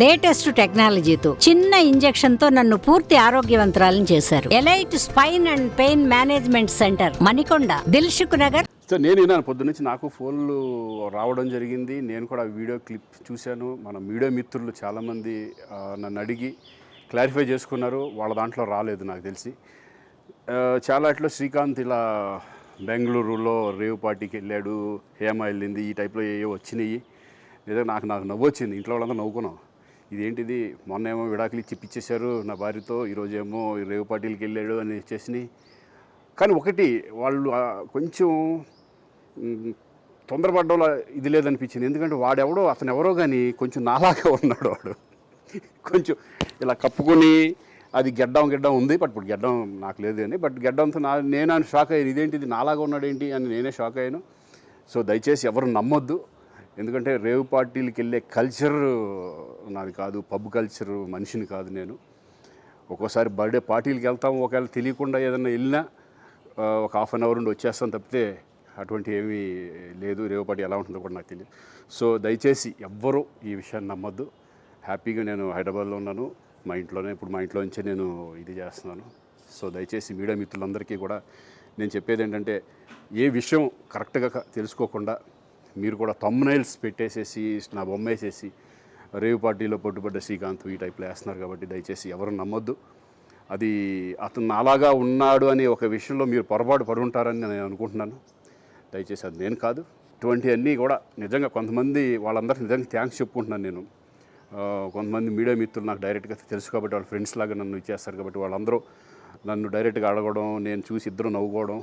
Latest టెక్నాలజీతో చిన్న injection తో నన్ను పూర్తి ఆరోగ్యవంతురాలను చేశారు. Elite spine and pain management centre, Manikonda, Dilsukh Nagar. So నేను విన్నాను పొద్దున్నుంచి, నాకు ఫోన్లు రావడం జరిగింది. నేను కూడా వీడియో క్లిప్ చూశాను. మన మీడియా మిత్రులు చాలామంది నన్ను అడిగి క్లారిఫై చేసుకున్నారు. వాళ్ళ దాంట్లో రాలేదు నాకు తెలిసి. చాలా ఇట్లా శ్రీకాంత్ ఇలా బెంగళూరులో రేవ్ పార్టీకి వెళ్ళాడు, హేమ వెళ్ళింది, ఈ టైప్లో ఏవో వచ్చినాయి. నిజంగా నాకు నవ్వు వచ్చింది. ఇంట్లో వాళ్ళందరూ నవ్వుకున్నాం. ఇదేంటిది, మొన్న ఏమో విడాకులు ఇచ్చి పిచ్చేశారు నా భార్యతో, ఈరోజేమో రేవ్ పార్టీలకి వెళ్ళాడు అని వచ్చేసినాయి. కానీ ఒకటి, వాళ్ళు కొంచెం తొందరపడ్డంలో ఇది లేదనిపించింది. ఎందుకంటే అతను ఎవరో కానీ కొంచెం నాలాగా ఉన్నాడు. వాడు కొంచెం ఇలా కప్పుకొని, అది గెడ్డం ఉంది, బట్ ఇప్పుడు గెడ్డం నాకు లేదు కానీ, బట్ గెడ్డంతో నేను షాక్ అయ్యాను. ఇదేంటిది నాలాగా ఉన్నాడు ఏంటి అని నేనే షాక్ అయ్యాను. సో దయచేసి ఎవరు నమ్మొద్దు. ఎందుకంటే రేవ్ పార్టీలకి వెళ్ళే కల్చర్ నాది కాదు, పబ్ కల్చర్ మనిషిని కాదు నేను. ఒక్కోసారి బర్త్డే పార్టీలకి వెళ్తాము, ఒకవేళ తెలియకుండా ఏదైనా వెళ్ళినా ఒక హాఫ్ అన్ అవర్ నుండి వచ్చేస్తాను తప్పితే అటువంటి ఏమీ లేదు. రేవ్ పార్టీ ఎలా ఉంటుందో కూడా నాకు తెలియదు. సో దయచేసి ఎవ్వరూ ఈ విషయాన్ని నమ్మొద్దు. హ్యాపీగా నేను హైదరాబాద్లో ఉన్నాను, మా ఇంట్లోనే. ఇప్పుడు మా ఇంట్లో నుంచే నేను ఇది చేస్తున్నాను. సో దయచేసి మీడియా మిత్రులందరికీ కూడా నేను చెప్పేది ఏంటంటే, ఏ విషయం కరెక్ట్గా తెలుసుకోకుండా మీరు కూడా థంబ్నైల్స్ పెట్టేసేసి నా బొమ్మ వేసేసి రేవ్ పార్టీలో పట్టుబడ్డ శ్రీకాంత్ ఈ టైప్లో వేస్తున్నారు. కాబట్టి దయచేసి ఎవరు నమ్మొద్దు. అది అతను అలాగా ఉన్నాడు అనే ఒక విషయంలో మీరు పొరపాటు పడి ఉంటారని నేను అనుకుంటున్నాను. దయచేసి అది నేను కాదు. ఇటువంటివన్నీ కూడా నిజంగా కొంతమంది వాళ్ళందరికీ నిజంగా థ్యాంక్స్ చెప్పుకుంటున్నాను నేను. కొంతమంది మీడియా మిత్రులు నాకు డైరెక్ట్గా తెలుసు కాబట్టి, వాళ్ళ ఫ్రెండ్స్ లాగా నన్ను ఇచ్చేస్తారు కాబట్టి, వాళ్ళందరూ నన్ను డైరెక్ట్గా అడగడం, నేను చూసి ఇద్దరు నవ్వుకోవడం,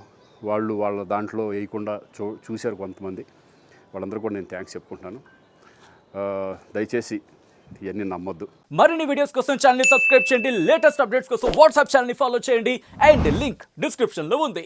వాళ్ళ దాంట్లో వేయకుండా చూశారు కొంతమంది. వాళ్ళందరూ కూడా నేను థ్యాంక్స్ చెప్పుకుంటున్నాను. దయచేసి ఇవన్నీ నమ్మొద్దు. మరిన్ని వీడియోస్ కోసం ఛానల్ ని సబ్స్క్రైబ్ చేయండి. లేటెస్ట్ అప్డేట్స్ కోసం వాట్సాప్ ఛానల్ ని ఫాలో చేయండి. అండ్ లింక్ డిస్క్రిప్షన్ లో ఉంది.